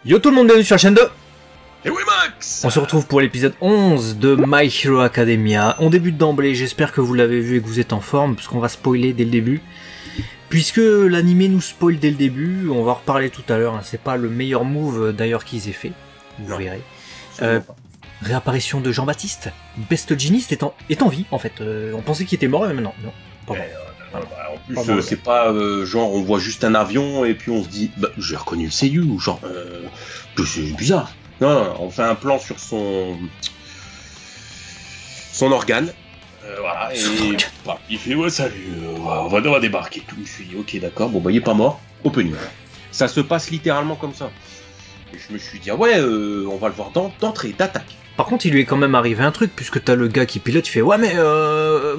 Yo tout le monde, bienvenue sur la chaîne de... Et oui Max. On se retrouve pour l'épisode 11 de My Hero Academia. On débute d'emblée, j'espère que vous l'avez vu et que vous êtes en forme, puisqu'on va spoiler dès le début. Puisque l'animé nous spoil dès le début, on va en reparler tout à l'heure, hein. C'est pas le meilleur move d'ailleurs qu'ils aient fait, vous verrez. Réapparition de Jean-Baptiste, Best Genist est en vie en fait. On pensait qu'il était mort mais maintenant, non. En plus, c'est pas genre on voit juste un avion et puis on se dit bah, j'ai reconnu le Seiyu ou genre c'est bizarre. Non, on fait un plan sur son organe. Voilà, et bah, il fait ouais salut, on va débarquer tout. Je suis ok d'accord, bon bah il est pas mort, opening. Ça se passe littéralement comme ça. Et je me suis dit ah ouais on va le voir d'entrée, d'attaque. Par contre, il lui est quand même arrivé un truc, puisque t'as le gars qui pilote, il fait « Ouais, mais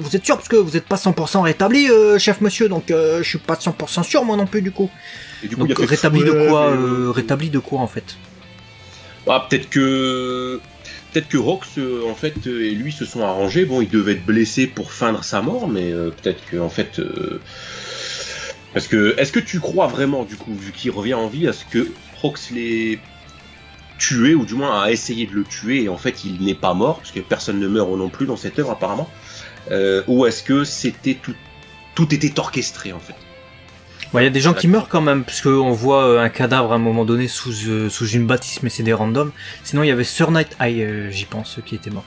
vous êtes sûr, parce que vous êtes pas 100% rétabli, chef monsieur, donc je suis pas 100% sûr, moi non plus, du coup. » Et du coup, donc rétabli de quoi rétabli de quoi, en fait? Ah, peut-être que Rox, en fait, et lui se sont arrangés. Bon, il devait être blessé pour feindre sa mort, mais peut-être que, en fait... Parce que, est-ce que tu crois vraiment, du coup, vu qu'il revient en vie, à ce que Rox l'ait tué, ou du moins a essayé de le tuer, et en fait il n'est pas mort, parce que personne ne meurt non plus dans cette œuvre apparemment, ou est-ce que c'était tout était orchestré en fait? Il y a des gens qui meurent quand même, puisqu'on voit un cadavre à un moment donné sous une bâtisse, mais c'est des randoms. Sinon il y avait Sir Night Eye, j'y pense, qui était mort.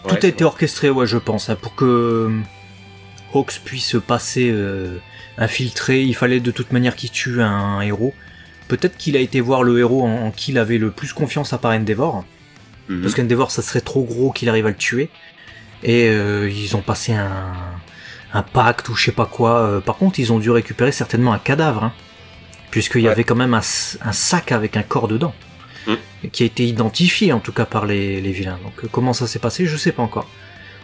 Tout a été orchestré, ouais, je pense, hein, pour que Hawks puisse passer infiltré. Il fallait de toute manière qu'il tue un héros. Peut-être qu'il a été voir le héros en qui il avait le plus confiance à part Endeavor. Parce qu'Endeavor, ça serait trop gros qu'il arrive à le tuer. Et ils ont passé un pacte ou je sais pas quoi. Par contre, ils ont dû récupérer certainement un cadavre. Hein, puisqu'il y avait quand même un sac avec un corps dedans. Qui a été identifié en tout cas par les vilains. Donc comment ça s'est passé, je sais pas encore.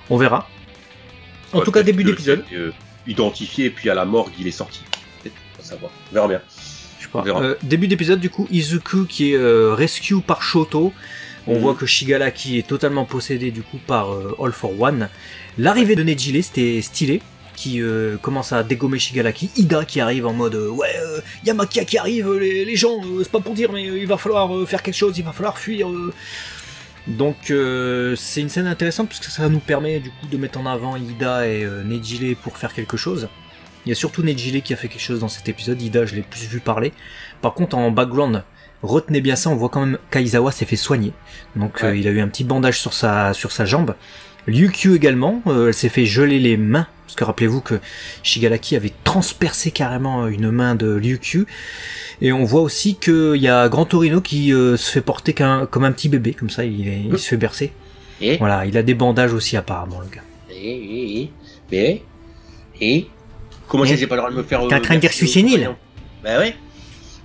On verra. En tout cas, début d'épisode. Identifié et puis à la morgue, il est sorti. Peut-être, on va savoir. On verra bien. Début d'épisode, du coup, Izuku qui est rescue par Shoto. On voit que Shigaraki est totalement possédé du coup par All for One. L'arrivée de Nejire, c'était stylé, qui commence à dégommer Shigaraki. Ida qui arrive en mode ouais, y a Makia qui arrive, les gens, c'est pas pour dire, mais il va falloir faire quelque chose, il va falloir fuir. Donc c'est une scène intéressante parce que ça nous permet du coup de mettre en avant Ida et Nejire pour faire quelque chose. Il y a surtout Nejire qui a fait quelque chose dans cet épisode, Ida je l'ai plus vu parler. Par contre en background, retenez bien ça, on voit quand même qu'Aizawa s'est fait soigner. Donc il a eu un petit bandage sur sa jambe. Ryukyu également, elle s'est fait geler les mains. Parce que rappelez-vous que Shigaraki avait transpercé carrément une main de Ryukyu. Et on voit aussi qu'il y a Grand Torino qui se fait porter comme un petit bébé, comme ça il se fait bercer. Voilà, il a des bandages aussi apparemment le gars. Comment j'ai pas le droit de me faire... T'es en train de dire je suis sénile? Bah ouais.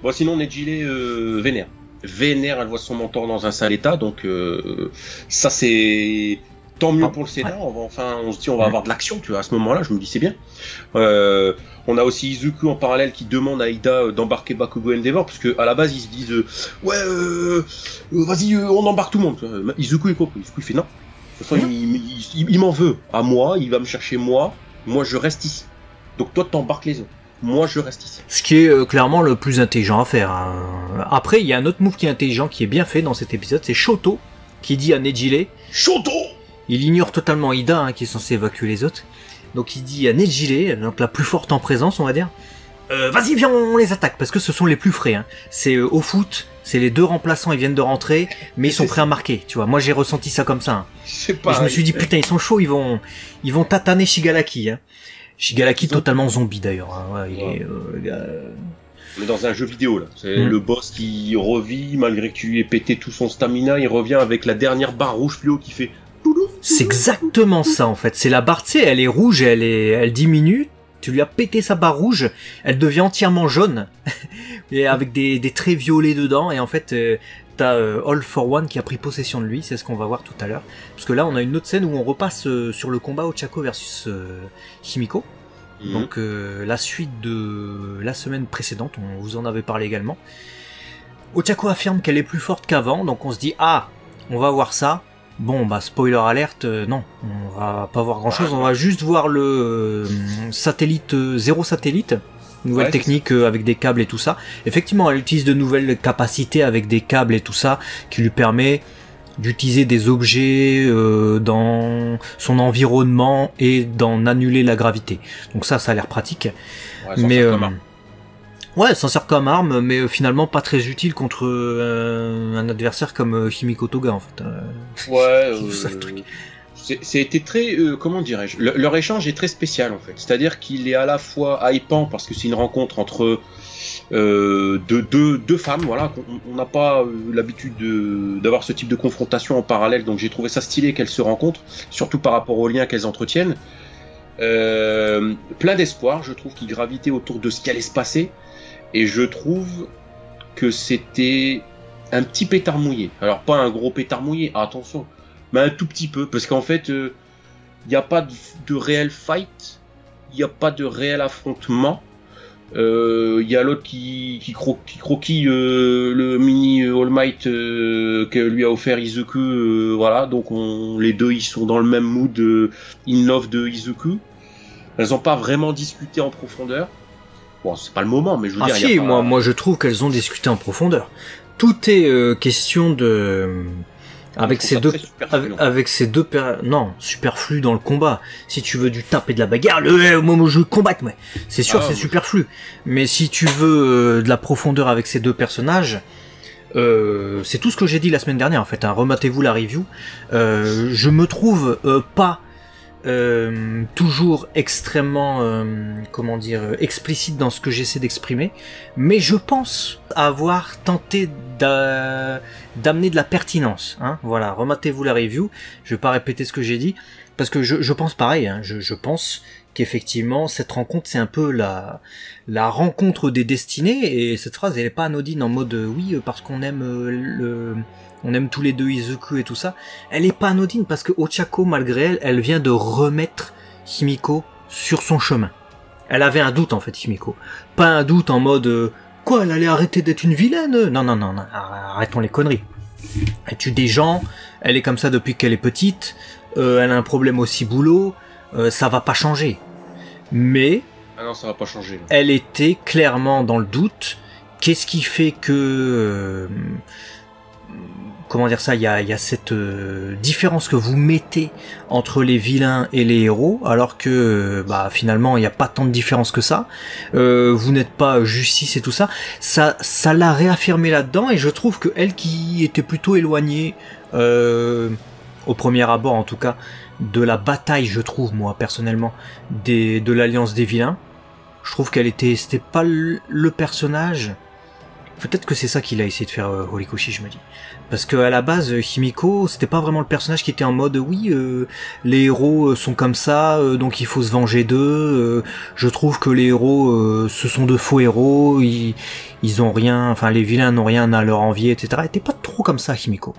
Bon sinon Nejire vénère. Vénère, elle voit son mentor dans un sale état, donc ça c'est... Tant mieux pour le Sénat, on se dit on va avoir de l'action, tu vois, à ce moment-là, je me dis c'est bien. On a aussi Izuku en parallèle qui demande à Ida d'embarquer Bakugo Endeavor, parce que à la base ils se disent ouais, vas-y, on embarque tout le monde. Izuku est compris, Izuku il fait non. De toute façon, il m'en veut à moi, il va me chercher moi je reste ici. Donc toi t'embarques les autres. Moi je reste ici. Ce qui est clairement le plus intelligent à faire. Hein. Après, il y a un autre move qui est intelligent, qui est bien fait dans cet épisode, c'est Shoto qui dit à Nejire. Shoto! Il ignore totalement Ida, hein, qui est censé évacuer les autres. Donc il dit à Nejire, donc la plus forte en présence, on va dire. Vas-y, viens, on les attaque, parce que ce sont les plus frais. Hein. C'est au foot, c'est les deux remplaçants, ils viennent de rentrer, mais ils sont prêts à marquer. Tu vois, moi j'ai ressenti ça comme ça. Hein. Et je me suis dit putain, ils sont chauds, ils vont tataner Shigaraki. Hein. Shigaraki totalement zombie d'ailleurs. Hein. Ouais, On est dans un jeu vidéo là. C'est le boss qui revit malgré qu'il ait pété tout son stamina. Il revient avec la dernière barre rouge plus haut qui fait. C'est exactement ça en fait. C'est la barre, tu sais, elle est rouge, elle diminue. Tu lui as pété sa barre rouge, elle devient entièrement jaune et avec des traits violets dedans. Et en fait, t'as All for One qui a pris possession de lui. C'est ce qu'on va voir tout à l'heure. Parce que là, on a une autre scène où on repasse sur le combat Ochako versus Himiko. Donc la suite de la semaine précédente, on vous en avait parlé également. Ochako affirme qu'elle est plus forte qu'avant, donc on se dit ah, on va voir ça. Bon bah spoiler alerte, non, on va pas voir grand chose, on va juste voir le satellite, zéro satellite, nouvelle technique avec des câbles et tout ça. Effectivement, elle utilise de nouvelles capacités avec des câbles et tout ça, qui lui permet d'utiliser des objets dans son environnement et d'en annuler la gravité. Donc ça a l'air pratique. Ouais, mais ouais, s'en sert comme arme, mais finalement pas très utile contre un adversaire comme Himiko Toga en fait. Ça, le truc. C'était très, comment dirais-je, leur échange est très spécial en fait. C'est-à-dire qu'il est à la fois hypant parce que c'est une rencontre entre deux femmes, voilà. On n'a pas l'habitude d'avoir ce type de confrontation en parallèle, donc j'ai trouvé ça stylé qu'elles se rencontrent, surtout par rapport aux liens qu'elles entretiennent. Plein d'espoir, je trouve, qui gravitait autour de ce qui allait se passer, et je trouve que c'était un petit pétard mouillé. Alors pas un gros pétard mouillé, attention, mais un tout petit peu, parce qu'en fait, il n'y a pas de réel fight, il n'y a pas de réel affrontement. Il y a l'autre qui croquille le mini All Might que lui a offert Izuku, voilà, donc les deux ils sont dans le même mood in love de Izuku. Elles n'ont pas vraiment discuté en profondeur. Bon, c'est pas le moment, mais je veux dire. Si, moi je trouve qu'elles ont discuté en profondeur. Tout est question de. Avec ces deux non, superflu dans le combat. Si tu veux du tap et de la bagarre, moi je combatte, ouais. C'est sûr, c'est superflu. Mais si tu veux de la profondeur avec ces deux personnages, c'est tout ce que j'ai dit la semaine dernière en fait. Hein. Rematez-vous la review. Je me trouve pas toujours extrêmement explicite dans ce que j'essaie d'exprimer, mais je pense avoir tenté d'amener de la pertinence, hein. Voilà, rematez-vous la review, je vais pas répéter ce que j'ai dit, parce que je pense pareil, hein. Je pense qu'effectivement cette rencontre c'est un peu la rencontre des destinées, et cette phrase elle est pas anodine en mode oui parce qu'on aime on aime tous les deux Izuku et tout ça. Elle est pas anodine parce que Ochako, malgré elle vient de remettre Himiko sur son chemin. Elle avait un doute en fait, Himiko. Pas un doute en mode quoi, elle allait arrêter d'être une vilaine. Non, arrêtons les conneries. Elle tue des gens, elle est comme ça depuis qu'elle est petite, elle a un problème au ciboulot, ça va pas changer. Mais ah non, ça va pas changer. Elle était clairement dans le doute. Qu'est-ce qui fait que comment dire ça, il y a cette différence que vous mettez entre les vilains et les héros, alors que finalement il n'y a pas tant de différence que ça. Vous n'êtes pas justice et tout ça. Ça l'a réaffirmé là-dedans, et je trouve que elle qui était plutôt éloignée au premier abord en tout cas de la bataille, je trouve moi personnellement de l'alliance des vilains, je trouve c'était pas le personnage. Peut-être que c'est ça qu'il a essayé de faire Horikoshi, je me dis. Parce que à la base, Himiko, c'était pas vraiment le personnage qui était en mode oui, les héros sont comme ça, donc il faut se venger d'eux. Je trouve que les héros, ce sont de faux héros, ils ont rien, enfin les vilains n'ont rien à leur envier, etc. Elle était pas trop comme ça, Himiko.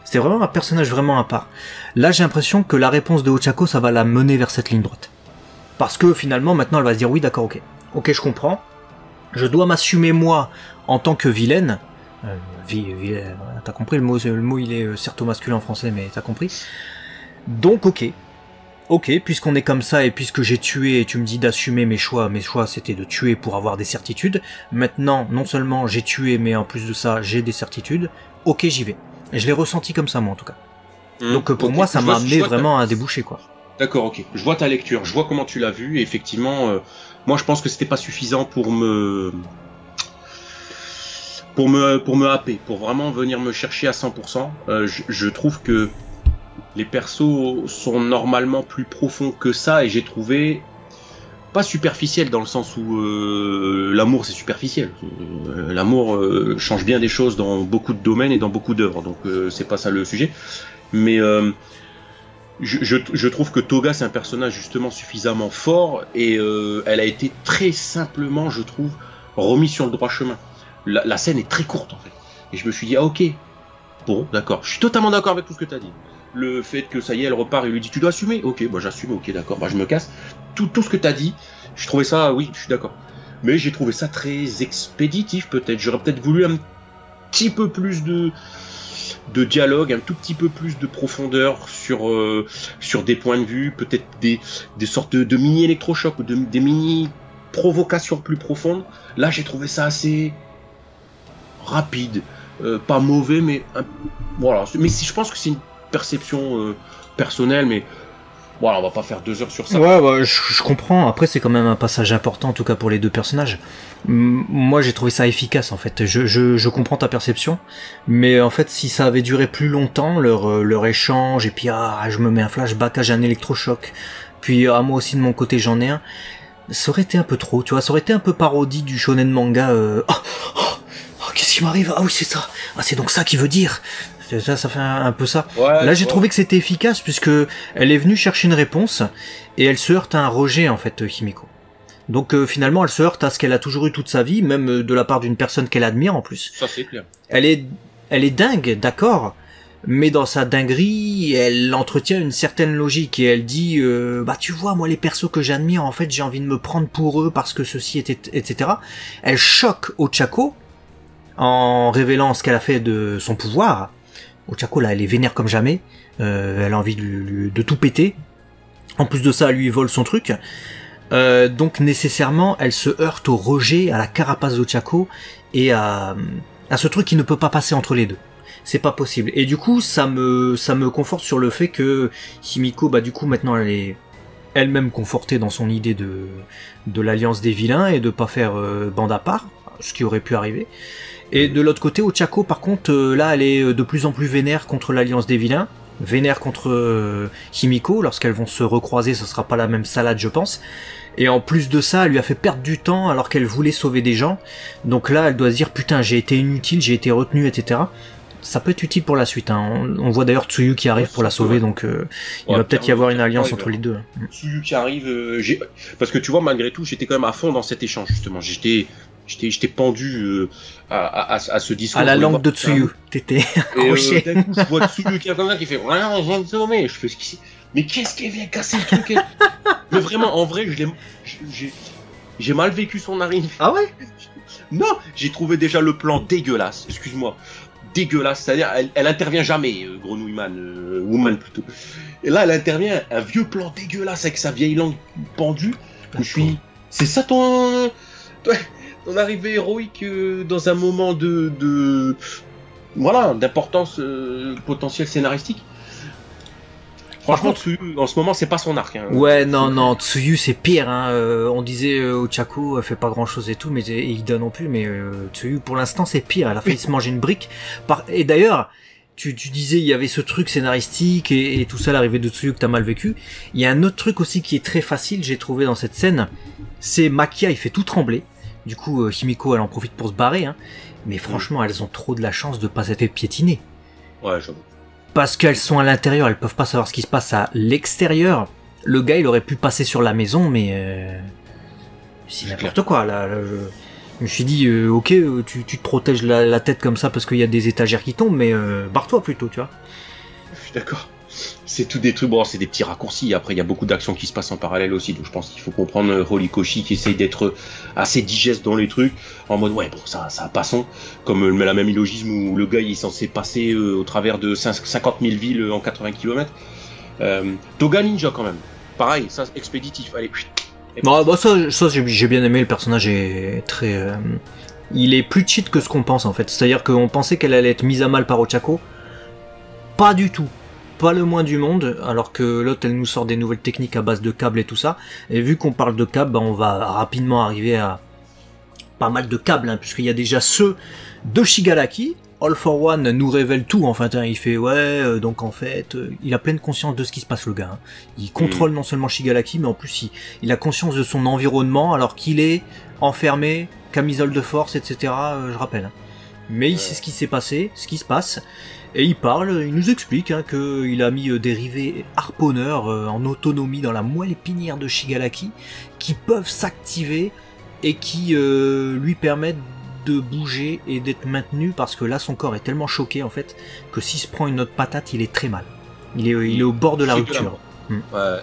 C'était vraiment un personnage vraiment à part. Là, j'ai l'impression que la réponse de Ochako, ça va la mener vers cette ligne droite. Parce que finalement, maintenant, elle va se dire oui, d'accord, ok, je comprends. Je dois m'assumer moi en tant que vilaine. T'as compris, le mot il est certes masculin en français, mais t'as compris. Donc ok, puisqu'on est comme ça et puisque j'ai tué et tu me dis d'assumer mes choix c'était de tuer pour avoir des certitudes. Maintenant, non seulement j'ai tué, mais en plus de ça j'ai des certitudes. Ok, j'y vais. Et je l'ai ressenti comme ça moi en tout cas. Donc pour moi ça m'a amené vraiment à déboucher quoi. D'accord, ok. Je vois ta lecture, je vois comment tu l'as vu, et effectivement, moi je pense que c'était pas suffisant pour me happer, pour vraiment venir me chercher à 100%. Je trouve que les persos sont normalement plus profonds que ça, et j'ai trouvé pas superficiel dans le sens où l'amour c'est superficiel. L'amour change bien des choses dans beaucoup de domaines et dans beaucoup d'œuvres, donc c'est pas ça le sujet. Mais je trouve que Toga c'est un personnage justement suffisamment fort, et elle a été très simplement, je trouve, remise sur le droit chemin. La scène est très courte en fait, et je me suis dit ah ok, bon d'accord, je suis totalement d'accord avec tout ce que tu as dit. Le fait que ça y est elle repart et lui dit tu dois assumer, ok bah j'assume, ok d'accord, bah je me casse, tout ce que tu as dit, je trouvais ça, oui je suis d'accord, mais j'ai trouvé ça très expéditif. Peut-être j'aurais peut-être voulu un petit peu plus de dialogue, un tout petit peu plus de profondeur sur des points de vue, peut-être des sortes de mini électrochocs ou des mini provocation plus profonde. Là, j'ai trouvé ça assez rapide, pas mauvais, mais voilà. Mais si je pense que c'est une perception personnelle, mais voilà, on va pas faire 2 heures sur ça. Ouais, bah, je comprends. Après, c'est quand même un passage important, en tout cas pour les deux personnages. Moi, j'ai trouvé ça efficace, en fait. Je comprends ta perception, mais en fait, si ça avait duré plus longtemps, leur échange, et puis je me mets un flashback, j'ai un électrochoc, puis moi aussi de mon côté j'en ai un, ça aurait été un peu trop, tu vois, ça aurait été un peu parodie du shonen manga. Qu'est-ce qui m'arrive? Ah oui, c'est ça. Ah, c'est donc ça qui veut dire. Ça fait un peu ça. Ouais, là, j'ai trouvé que c'était efficace puisque elle est venue chercher une réponse et elle se heurte à un rejet en fait, Himiko. Donc finalement, elle se heurte à ce qu'elle a toujours eu toute sa vie, même de la part d'une personne qu'elle admire en plus. Ça c'est clair. Elle est dingue, d'accord, mais dans sa dinguerie, elle entretient une certaine logique et elle dit bah tu vois, moi les persos que j'admire, en fait, j'ai envie de me prendre pour eux parce que ceci était, etc. Elle choque Ochako en révélant ce qu'elle a fait de son pouvoir. Ochako là, elle est vénère comme jamais, elle a envie de tout péter. En plus de ça, elle lui vole son truc. Donc nécessairement, elle se heurte au rejet, à la carapace d'Ochako et à ce truc qui ne peut pas passer entre les deux. C'est pas possible. Et du coup, ça me conforte sur le fait que Himiko, bah du coup maintenant elle est elle-même confortée dans son idée de l'alliance des vilains et de pas faire bande à part, ce qui aurait pu arriver. Et de l'autre côté, Ochako, par contre, là, elle est de plus en plus vénère contre l'Alliance des Vilains, vénère contre Himiko. Lorsqu'elles vont se recroiser, ce sera pas la même salade, je pense. Et en plus de ça, elle lui a fait perdre du temps alors qu'elle voulait sauver des gens. Donc là, elle doit se dire, putain, j'ai été inutile, j'ai été retenue, etc. Ça peut être utile pour la suite. Hein. On voit d'ailleurs Tsuyu qui arrive pour la sauver, donc il va peut-être y avoir une alliance entre les deux. Tsuyu qui arrive, parce que tu vois, malgré tout, j'étais quand même à fond dans cet échange, justement. J'étais pendu à ce discours. À la langue de Tsuyu, t'étais accroché. D'un coup, je vois Tsuyu qui est comme ça, qui fait « Ouais, je viens de sauver !» Je fais « Mais qu'est-ce qu'elle vient casser le truc ?» Mais vraiment, en vrai, j'ai mal vécu son arrivée. Ah ouais? Non, j'ai trouvé déjà le plan dégueulasse, excuse-moi. Dégueulasse, c'est-à-dire, elle intervient jamais, Grenouilleman, Woman plutôt. Et là, elle intervient, un vieux plan dégueulasse avec sa vieille langue pendue. Je suis... C'est ça ton arrivée héroïque dans un moment voilà, d'importance potentielle scénaristique. Franchement, Tsuyu, en ce moment, c'est pas son arc. Hein. Ouais, non, Tsuyu, c'est pire. Hein. On disait Ochako fait pas grand-chose et tout, mais et Ida non plus. Mais Tsuyu, pour l'instant, c'est pire. Elle a failli se manger une brique. Et d'ailleurs, tu disais, il y avait ce truc scénaristique et tout ça, l'arrivée de Tsuyu que t'as mal vécu. Il y a un autre truc aussi qui est très facile, j'ai trouvé dans cette scène. C'est Makia, il fait tout trembler. Du coup, Himiko, elle en profite pour se barrer. Hein. Mais franchement, elles ont trop de la chance de pas s'être fait piétiner. Ouais, j'avoue. Parce qu'elles sont à l'intérieur, elles peuvent pas savoir ce qui se passe à l'extérieur. Le gars, il aurait pu passer sur la maison, mais c'est n'importe quoi. Là, je me suis dit, ok, tu te protèges la tête comme ça parce qu'il y a des étagères qui tombent, mais barre-toi plutôt, tu vois. Je suis d'accord. C'est tout des trucs, bon, c'est des petits raccourcis. Après, il y a beaucoup d'actions qui se passent en parallèle aussi. Donc, je pense qu'il faut comprendre Horikoshi qui essaye d'être assez digeste dans les trucs. En mode, ouais, bon, ça passons. Comme la même illogisme où le gars il est censé passer au travers de 50 000 villes en 80 km. Toga Ninja, quand même. Pareil, ça, expéditif. Allez, non, bah ça j'ai bien aimé. Le personnage est très. Il est plus cheat que ce qu'on pense en fait. C'est-à-dire qu'on pensait qu'elle allait être mise à mal par Ochako. Pas du tout. Pas le moins du monde, alors que l'autre elle nous sort des nouvelles techniques à base de câbles et tout ça, et vu qu'on parle de câbles, bah, on va rapidement arriver à pas mal de câbles, hein, puisqu'il y a déjà ceux de Shigaraki. All for One nous révèle tout, en fait, hein, il fait ouais, donc en fait, il a pleine conscience de ce qui se passe le gars, hein. Il contrôle non seulement Shigaraki, mais en plus il a conscience de son environnement, alors qu'il est enfermé, camisole de force, etc., je rappelle. Hein. Mais il sait ce qui s'est passé, ce qui se passe, et il parle, il nous explique hein, qu'il a mis des rivets harponneurs en autonomie dans la moelle épinière de Shigaraki, qui peuvent s'activer et qui lui permettent de bouger et d'être maintenu, parce que là son corps est tellement choqué en fait, que s'il se prend une autre patate, il est très mal. Il est au bord de la rupture. Ouais.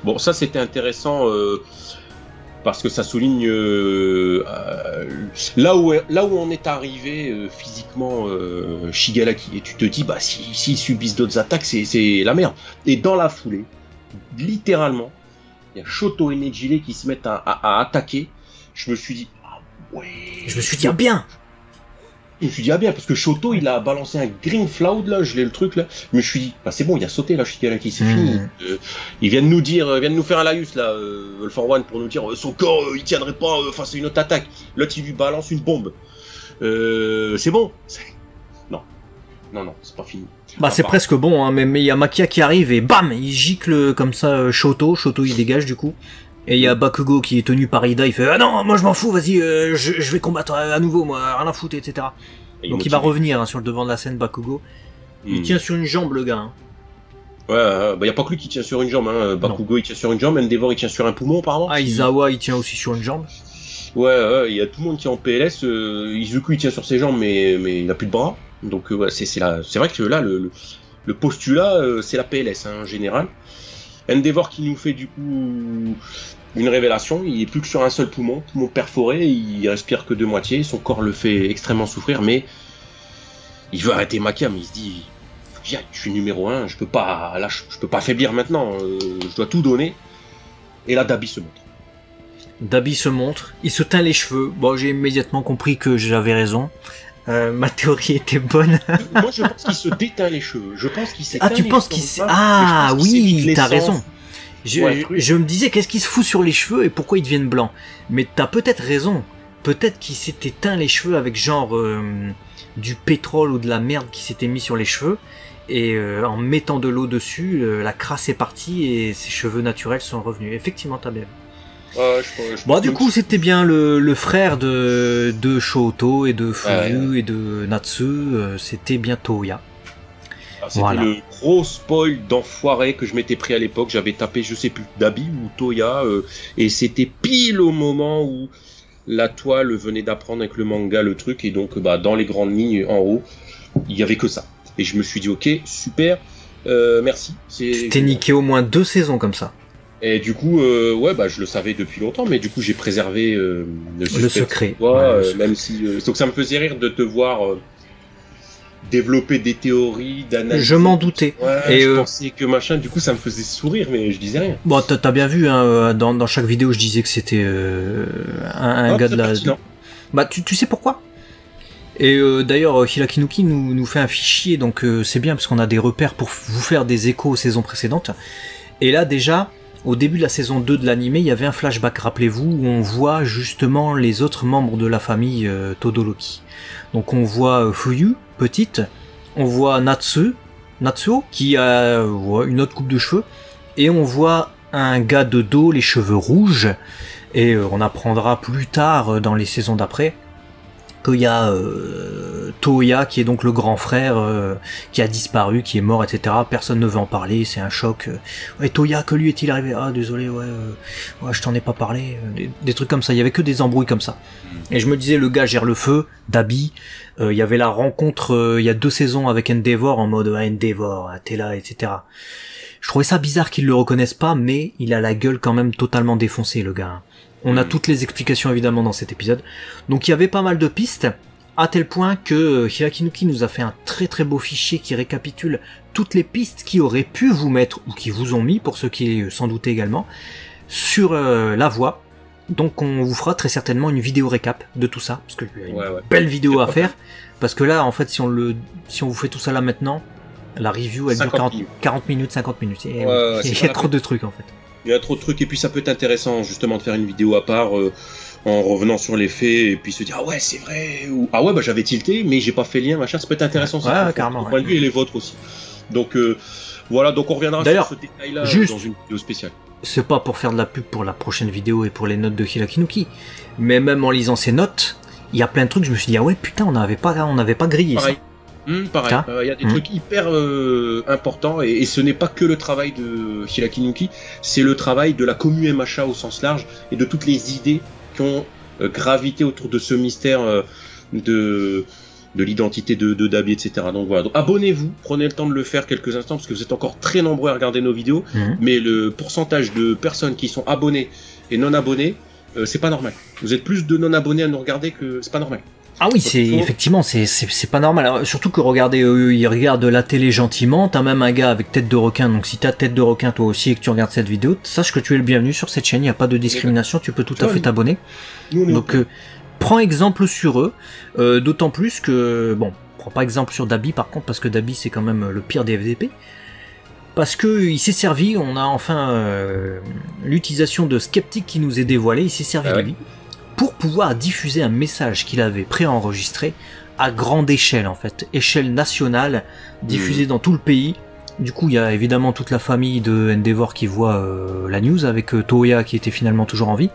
Bon, ça c'était intéressant... parce que ça souligne là où on est arrivé physiquement Shigaraki, et tu te dis bah s'ils subissent d'autres attaques c'est la merde. Et dans la foulée, littéralement, il y a Shoto et Nejile qui se mettent à attaquer. Je me suis dit, ah ouais. Je me suis dit, ah bien. Je me suis dit, ah bien, parce que Shoto, il a balancé un Green Cloud, là, je l'ai le truc, là. Je me suis dit, bah c'est bon, il a sauté, là, Shigaraki, c'est fini. Il vient de nous dire, vient de nous faire un laïus, là, All for One, pour nous dire, son corps, il tiendrait pas face à une autre attaque. L'autre, il lui balance une bombe. C'est bon. Non, c'est pas fini. Bah c'est presque bon, hein, mais il y a Makia qui arrive et bam, il gicle comme ça Shoto il dégage du coup. Et il y a Bakugo qui est tenu par Ida, il fait ah non, moi je m'en fous, vas-y, je vais combattre à nouveau, moi, rien à foutre, etc. Donc il va revenir sur le devant de la scène, Bakugo. Il tient sur une jambe, le gars. Hein. Ouais, bah y a pas que lui qui tient sur une jambe, hein. Bakugo il tient sur une jambe, Endeavor il tient sur un poumon apparemment. Ah, Izawa il tient aussi sur une jambe. Ouais, il y a tout le monde qui est en PLS, Izuku il tient sur ses jambes mais il n'a plus de bras. Donc ouais, c'est vrai que là le postulat c'est la PLS hein, en général. Endeavor qui nous fait du coup une révélation, il est plus que sur un seul poumon perforé, il respire que de moitié, son corps le fait extrêmement souffrir, mais il veut arrêter Makia, mais il se dit je suis numéro 1, je peux pas affaiblir maintenant, je dois tout donner. Et là Dabi se montre, il se teint les cheveux. Bon, j'ai immédiatement compris que j'avais raison. Ma théorie était bonne. Moi, je pense qu'il se déteint les cheveux. Je pense qu'il s'éteint. Ah, tu penses qu'il s'est... Ah, oui, t'as raison. Je me disais, qu'est-ce qu'il se fout sur les cheveux et pourquoi ils deviennent blancs? Mais t'as peut-être raison. Peut-être qu'il s'est éteint les cheveux avec genre du pétrole ou de la merde qui s'était mis sur les cheveux. Et en mettant de l'eau dessus, la crasse est partie et ses cheveux naturels sont revenus. Effectivement, t'as bien vu. Bon, du coup, c'était bien le frère de Shoto et de Fuyu et de Natsu, c'était bien Toya. C'était le gros spoil d'enfoiré que je m'étais pris à l'époque. J'avais tapé, je sais plus, Dabi ou Toya, et c'était pile au moment où la toile venait d'apprendre avec le manga le truc, et donc dans les grandes lignes en haut, il y avait que ça. Et je me suis dit, ok, super, merci. Tu t'es niqué au moins 2 saisons comme ça. Et du coup, je le savais depuis longtemps, mais du coup, j'ai préservé le secret. Même si, donc ça me faisait rire de te voir développer des théories, d'analyse. Je m'en doutais. Et je pensais que machin, du coup, ça me faisait sourire, mais je disais rien. Bon, t'as bien vu, hein, dans chaque vidéo, je disais que c'était un gars de la. Bah, tu sais pourquoi? Et d'ailleurs, Hirakinuki nous fait un fichier, donc c'est bien parce qu'on a des repères pour vous faire des échos aux saisons précédentes. Et là, déjà. Au début de la saison 2 de l'anime, il y avait un flashback, rappelez-vous, où on voit justement les autres membres de la famille Todoroki. Donc on voit Fuyu, petite, on voit Natsuo, qui a une autre coupe de cheveux, et on voit un gars de dos, les cheveux rouges, et on apprendra plus tard, dans les saisons d'après, qu'il y a Toya, qui est donc le grand frère, qui a disparu, qui est mort, etc. Personne ne veut en parler, c'est un choc. Ouais, Toya, que lui est-il arrivé? Ah, désolé, ouais, je t'en ai pas parlé. Des trucs comme ça, il y avait que des embrouilles comme ça. Et je me disais, le gars gère le feu, Dabi. Il y avait la rencontre, il y a 2 saisons avec Endeavor, en mode, Endeavor, t'es là, etc. Je trouvais ça bizarre qu'ils le reconnaissent pas, mais il a la gueule quand même totalement défoncée, le gars. On a toutes les explications évidemment dans cet épisode. Donc il y avait pas mal de pistes, à tel point que Hirakinuki nous a fait un très très beau fichier qui récapitule toutes les pistes qui auraient pu vous mettre, ou qui vous ont mis, pour ceux qui s'en doutaient également, sur la voie. Donc on vous fera très certainement une vidéo récap de tout ça, parce que il y a une belle vidéo à faire, parce que là en fait si on vous fait tout ça là maintenant, la review elle dure 40 minutes, 50 minutes, et il y a trop de trucs en fait. Il y a trop de trucs, et puis ça peut être intéressant justement de faire une vidéo à part en revenant sur les faits, et puis se dire ah ouais c'est vrai, ou ah ouais bah j'avais tilté mais j'ai pas fait lien, machin, ça peut être intéressant. Ouais, carrément. Point de vue et les vôtres aussi. Donc voilà, donc on reviendra sur ce détail là dans une vidéo spéciale. C'est pas pour faire de la pub pour la prochaine vidéo et pour les notes de Hirakinuki, mais même en lisant ses notes, il y a plein de trucs, je me suis dit ah ouais putain on n'avait pas grillé pareil. Ça. Pareil, il y a des trucs hyper importants, et ce n'est pas que le travail de Hirakinuki, c'est le travail de la commu MHA au sens large, et de toutes les idées qui ont gravité autour de ce mystère de l'identité de Dabi, etc. Donc voilà, donc abonnez-vous, prenez le temps de le faire quelques instants, parce que vous êtes encore très nombreux à regarder nos vidéos, mais le pourcentage de personnes qui sont abonnées et non abonnées, c'est pas normal. Vous êtes plus de non abonnés à nous regarder que... c'est pas normal. Ah oui, effectivement, c'est pas normal. Alors, surtout que regardez, ils regardent la télé gentiment. T'as même un gars avec tête de requin. Donc si t'as tête de requin toi aussi et que tu regardes cette vidéo, sache que tu es le bienvenu sur cette chaîne. Il n'y a pas de discrimination. Tu peux tout à fait t'abonner. Donc prends exemple sur eux. D'autant plus que bon, prends pas exemple sur Dabi par contre parce que Dabi c'est quand même le pire des FDP. Parce que il s'est servi. On a enfin l'utilisation de Skeptic qui nous est dévoilée. Il s'est servi de lui pour pouvoir diffuser un message qu'il avait préenregistré à grande échelle en fait, échelle nationale, diffusé dans tout le pays. Du coup, il y a évidemment toute la famille de Endeavor qui voit la news avec Toya qui était finalement toujours en vie.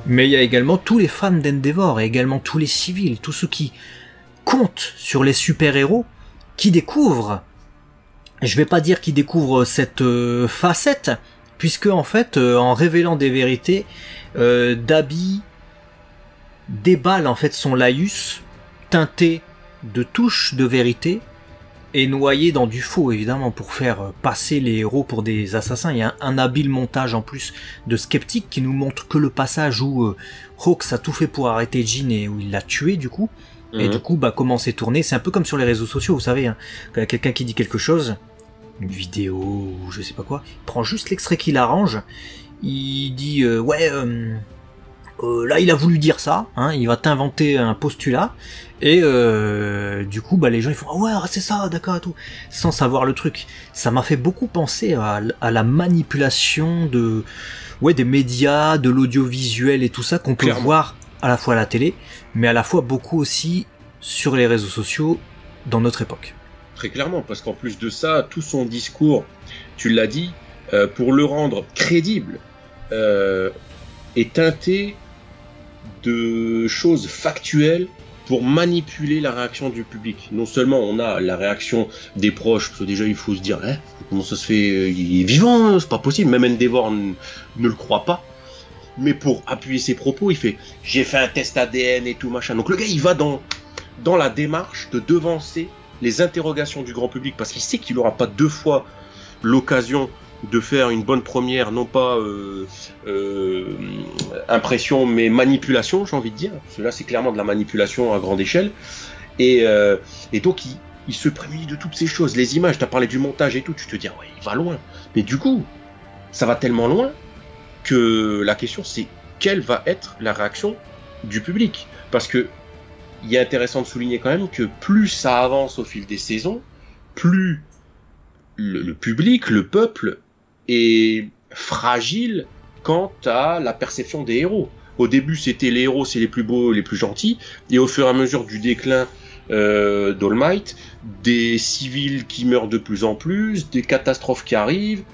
Mais il y a également tous les fans d'Endeavor et également tous les civils, tous ceux qui comptent sur les super-héros, qui découvrent, je vais pas dire qu'ils découvrent cette facette, puisque en fait, en révélant des vérités, Dabi déballe en fait son laïus teinté de touches de vérité et noyé dans du faux évidemment pour faire passer les héros pour des assassins. Il y a un habile montage en plus de Skeptic qui nous montre que le passage où Hawks a tout fait pour arrêter Jean et où il l'a tué du coup. Et du coup comment c'est tourné, c'est un peu comme sur les réseaux sociaux vous savez, hein. Quand il y a quelqu'un qui dit quelque chose, une vidéo ou je sais pas quoi, il prend juste l'extrait qui l'arrange, il dit là il a voulu dire ça, hein, il va t'inventer un postulat et du coup les gens ils font ouais c'est ça d'accord et tout sans savoir le truc. Ça m'a fait beaucoup penser à la manipulation des médias, de l'audiovisuel et tout ça qu'on peut voir à la fois à la télé mais à la fois beaucoup aussi sur les réseaux sociaux dans notre époque. Très clairement, parce qu'en plus de ça, tout son discours, tu l'as dit, pour le rendre crédible, est teinté de choses factuelles pour manipuler la réaction du public. Non seulement on a la réaction des proches, parce que déjà il faut se dire, comment ça se fait, il est vivant, c'est pas possible, même Endeavor ne le croit pas, mais pour appuyer ses propos, il fait, j'ai fait un test ADN et tout machin. Donc le gars il va dans la démarche de devancer les interrogations du grand public, parce qu'il sait qu'il n'aura pas deux fois l'occasion de faire une bonne première, non pas impression, mais manipulation, j'ai envie de dire. Parce que là, c'est clairement de la manipulation à grande échelle. Et donc, il se prémunit de toutes ces choses. Les images, tu as parlé du montage et tout, tu te dis, ouais, il va loin. Mais du coup, ça va tellement loin que la question, c'est quelle va être la réaction du public. Parce que il est intéressant de souligner quand même que plus ça avance au fil des saisons, plus le public, le peuple est fragile quant à la perception des héros. Au début, c'était les héros, c'est les plus beaux, les plus gentils, et au fur et à mesure du déclin d'All Might, des civils qui meurent de plus en plus, des catastrophes qui arrivent,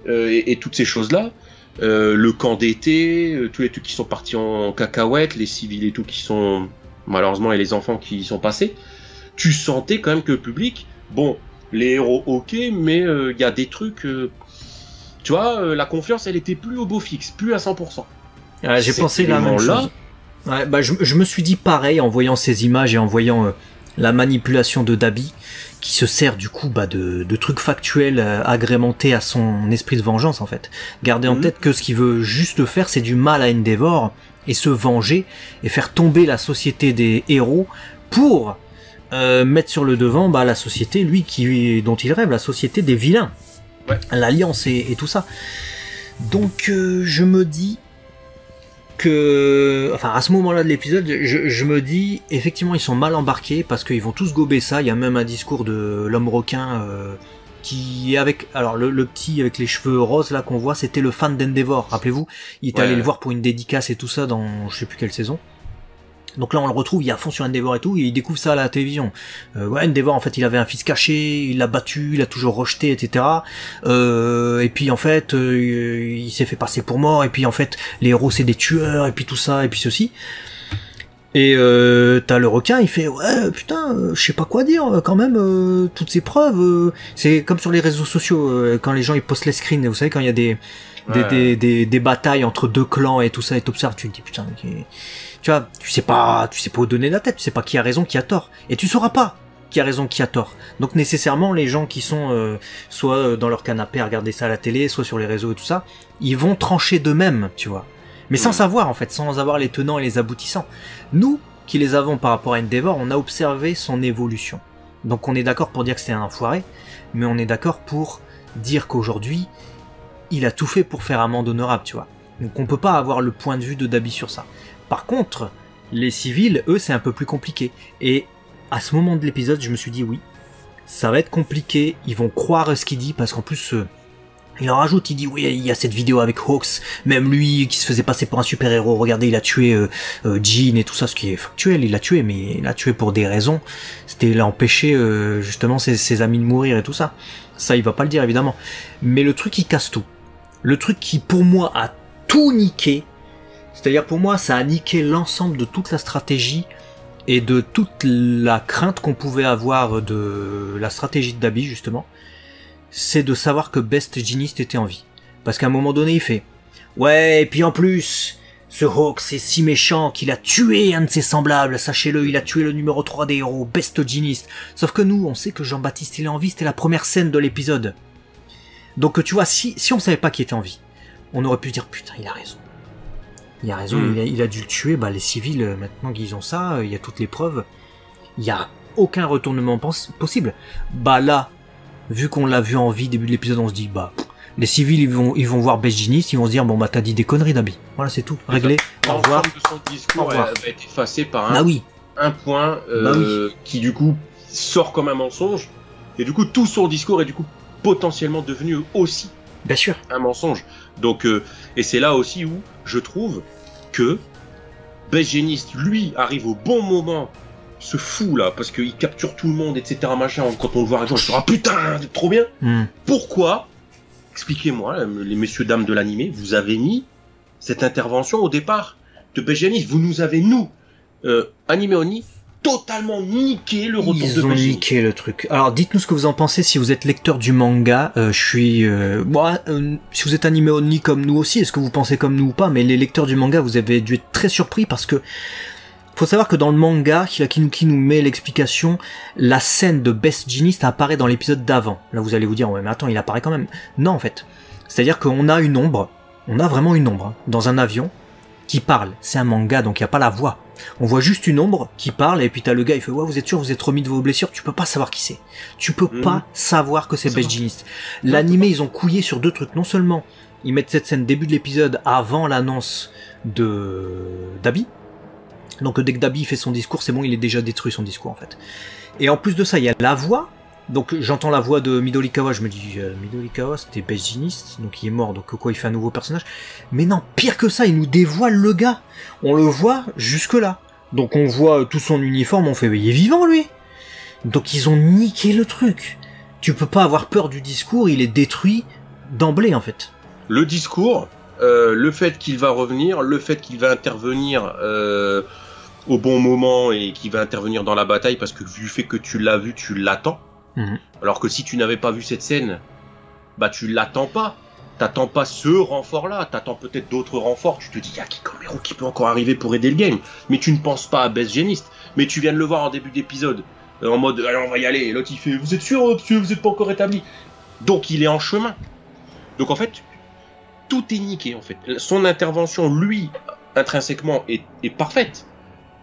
et toutes ces choses-là, le camp d'été, tous les trucs qui sont partis en cacahuète, les civils et tout qui sont malheureusement et les enfants qui y sont passés, tu sentais quand même que le public, bon, les héros ok, mais il y a des trucs, tu vois, la confiance elle était plus au beau fixe, plus à 100%. J'ai pensé la même chose. Ouais, je me suis dit pareil en voyant ces images et en voyant la manipulation de Dabi qui se sert du coup de trucs factuels agrémentés à son esprit de vengeance en fait. Gardez en tête que ce qu'il veut juste faire c'est du mal à Endeavor et se venger et faire tomber la société des héros pour mettre sur le devant la société dont il rêve, la société des vilains, l'alliance et tout ça. Donc je me dis que, enfin à ce moment-là de l'épisode, je me dis effectivement ils sont mal embarqués parce qu'ils vont tous gober ça. Il y a même un discours de l'homme requin qui est avec, alors le petit avec les cheveux roses là qu'on voit, c'était le fan d'Endeavor, rappelez-vous, il est allé le voir pour une dédicace et tout ça dans je sais plus quelle saison. Donc là on le retrouve, il est à fond sur Endeavor et tout, et il découvre ça à la télévision. Endeavor en fait il avait un fils caché, il l'a battu, il l'a toujours rejeté, etc. Et puis en fait il s'est fait passer pour mort, et puis en fait les héros c'est des tueurs, et puis tout ça, et puis ceci. Et t'as le requin, il fait ouais putain, je sais pas quoi dire quand même, toutes ces preuves. C'est comme sur les réseaux sociaux quand les gens ils postent les screens, vous savez quand il y a des batailles entre deux clans et tout ça, et t'observes, tu te dis putain, tu vois, tu sais pas où donner la tête, tu sais pas qui a raison, qui a tort, et tu sauras pas qui a raison, qui a tort. Donc nécessairement les gens qui sont soit dans leur canapé à regarder ça à la télé, soit sur les réseaux et tout ça, ils vont trancher d'eux-mêmes, tu vois. Mais sans savoir en fait, sans avoir les tenants et les aboutissants. Nous, qui les avons par rapport à Endeavor, on a observé son évolution. Donc on est d'accord pour dire que c'est un enfoiré, mais on est d'accord pour dire qu'aujourd'hui, il a tout fait pour faire amende honorable, tu vois. Donc on peut pas avoir le point de vue de Dabi sur ça. Par contre, les civils, eux, c'est un peu plus compliqué. Et à ce moment de l'épisode, je me suis dit oui, ça va être compliqué, ils vont croire ce qu'il dit, parce qu'en plus, il en rajoute, il dit oui, il y a cette vidéo avec Hawks, même lui qui se faisait passer pour un super-héros, regardez, il a tué Jean et tout ça, ce qui est factuel, il l'a tué, mais il l'a tué pour des raisons, c'était l'empêcher justement ses amis de mourir et tout ça. Ça, il va pas le dire évidemment. Mais le truc qui casse tout, le truc qui pour moi a tout niqué, c'est-à-dire pour moi ça a niqué l'ensemble de toute la stratégie et de toute la crainte qu'on pouvait avoir de la stratégie de Dabi justement, c'est de savoir que Best Jeanist était en vie. Parce qu'à un moment donné il fait « Ouais, et puis en plus, ce Hawk c'est si méchant qu'il a tué un de ses semblables, sachez-le, il a tué le numéro 3 des héros, Best Jeanist. » Sauf que nous, on sait que Jean-Baptiste il est en vie, c'était la première scène de l'épisode. Donc tu vois, si on savait pas qu'il était en vie, on aurait pu dire « Putain, il a raison. Il a raison, il a dû le tuer, bah les civils, maintenant qu'ils ont ça, il y a toutes les preuves. Il y a aucun retournement possible. » Bah là, vu qu'on l'a vu en vie début de l'épisode, on se dit bah les civils ils vont voir Best Jeanist, ils vont se dire bon bah t'as dit des conneries Dabi. Voilà, c'est tout, réglé. Au revoir. De son discours va être effacé par un point qui du coup sort comme un mensonge, et du coup tout son discours est du coup potentiellement devenu aussi bien sûr un mensonge. Donc et c'est là aussi où je trouve que Best Jeanist lui arrive au bon moment, ce fou là, parce qu'il capture tout le monde, etc. machin. Quand on le voit arriver, je me dis putain, c'est trop bien. Pourquoi, expliquez-moi, les messieurs dames de l'animé, vous avez mis cette intervention au départ de Best Jeanist. Vous nous avez, nous, Anime Oni, totalement niqué le retour de Best Jeanist. Ils ont niqué le truc. Alors dites-nous ce que vous en pensez si vous êtes lecteur du manga. Si vous êtes Anime Oni comme nous aussi, est-ce que vous pensez comme nous ou pas? Mais les lecteurs du manga, vous avez dû être très surpris parce que faut savoir que dans le manga, Hilakinuki nous met l'explication, la scène de Best Jeanist apparaît dans l'épisode d'avant. Là vous allez vous dire, ouais mais attends, il apparaît quand même. Non en fait. C'est-à-dire qu'on a une ombre, on a vraiment une ombre, dans un avion, qui parle. C'est un manga, donc il n'y a pas la voix. On voit juste une ombre qui parle, et puis t'as le gars, il fait, ouais vous êtes sûr, vous êtes remis de vos blessures, tu peux pas savoir qui c'est. Tu peux pas savoir que c'est Best Jeanist. L'animé, ils ont couillé sur deux trucs. Non seulement, ils mettent cette scène début de l'épisode avant l'annonce de Dabi. Donc dès que Dabi fait son discours, c'est bon, il est déjà détruit son discours en fait. Et en plus de ça, il y a la voix. Donc j'entends la voix de Midorikawa, je me dis Midorikawa c'était Best Jeanist, donc il est mort, donc quoi, il fait un nouveau personnage. Mais non, pire que ça, il nous dévoile le gars. On le voit jusque là. Donc on voit tout son uniforme, on fait il est vivant lui. Donc ils ont niqué le truc. Tu peux pas avoir peur du discours, il est détruit d'emblée en fait. Le discours, le fait qu'il va revenir, le fait qu'il va intervenir au bon moment et qu'il va intervenir dans la bataille, parce que vu fait que tu l'as vu, tu l'attends. Alors que si tu n'avais pas vu cette scène, bah tu l'attends pas. T'attends pas ce renfort-là, t'attends peut-être d'autres renforts. Tu te dis, il y a qui comme héros qui peut encore arriver pour aider le game. Mais tu ne penses pas à Best Jeanist. Mais tu viens de le voir en début d'épisode, en mode, allez on va y aller. Et l'autre il fait, vous êtes sûr, monsieur, vous êtes pas encore établi. Donc il est en chemin. Donc en fait, tout est niqué en fait. Son intervention, lui, intrinsèquement, est parfaite.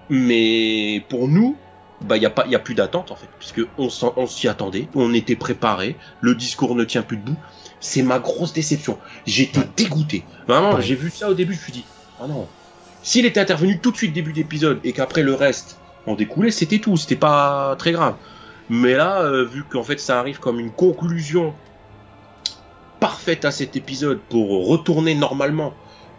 Mais pour nous, bah y a plus d'attente en fait, puisque on s'y attendait, on était préparé, le discours ne tient plus debout. C'est ma grosse déception. J'étais dégoûté. Vraiment, j'ai vu ça au début, je me suis dit, ah non. S'il était intervenu tout de suite début d'épisode et qu'après le reste en découlait, c'était tout, c'était pas très grave. Mais là, vu qu'en fait ça arrive comme une conclusion parfaite à cet épisode pour retourner normalement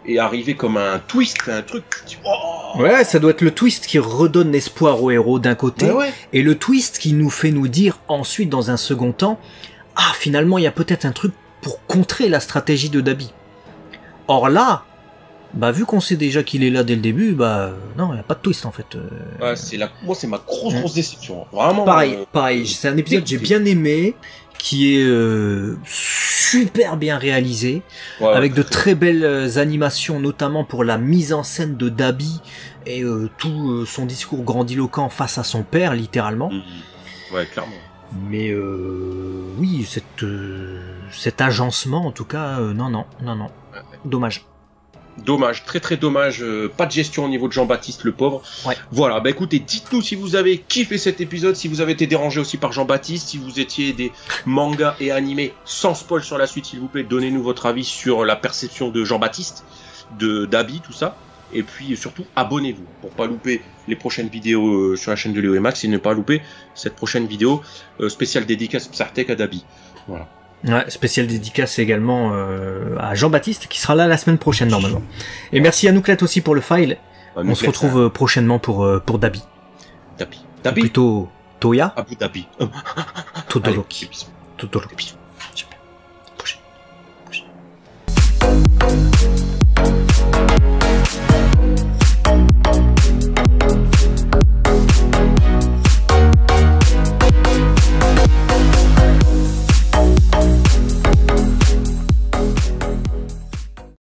et arriver comme un twist, un truc. Oh, ouais, ça doit être le twist qui redonne l'espoir au héros d'un côté, et le twist qui nous fait nous dire ensuite dans un second temps, ah finalement il y a peut-être un truc pour contrer la stratégie de Dabi. Or là, bah vu qu'on sait déjà qu'il est là dès le début, bah non, il n'y a pas de twist en fait. Ouais, moi c'est ma grosse déception. Vraiment. Pareil, c'est un épisode que j'ai bien aimé, qui est super bien réalisé, avec de très belles animations, notamment pour la mise en scène de Dabi et tout son discours grandiloquent face à son père, littéralement. Ouais, clairement. Mais oui, cet agencement, en tout cas, non, dommage. Dommage, très très dommage, pas de gestion au niveau de Jean-Baptiste le pauvre. Ouais. Voilà, bah écoutez, dites-nous si vous avez kiffé cet épisode, si vous avez été dérangé aussi par Jean-Baptiste, si vous étiez des mangas et animés sans spoil sur la suite, s'il vous plaît, donnez-nous votre avis sur la perception de Jean-Baptiste, d'Abby, tout ça. Et puis surtout, abonnez-vous pour pas louper les prochaines vidéos sur la chaîne de Léo et Max et ne pas louper cette prochaine vidéo spéciale dédicace Psartec à Dabi. Voilà. Ouais, spécial dédicace également à Jean-Baptiste qui sera là la semaine prochaine normalement. Et merci à Nouklet aussi pour le file. On se retrouve prochainement pour Dabi. Dabi. Ou plutôt Toya. Abu Dhabi. Todoroki. Todoroki.